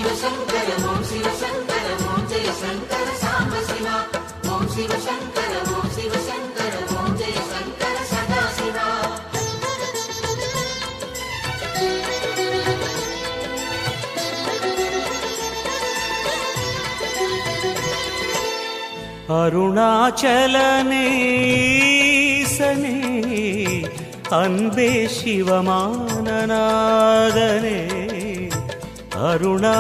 शिव शंकर ओम शिव शंकर ओम जय शंकर सांब शिवा ओम शिव शंकर ओम शिव शंकर ओम जय शंकर सदा शिवा அருணாச்சலனேசனே அன்பே சிவமானநாதனே அருணா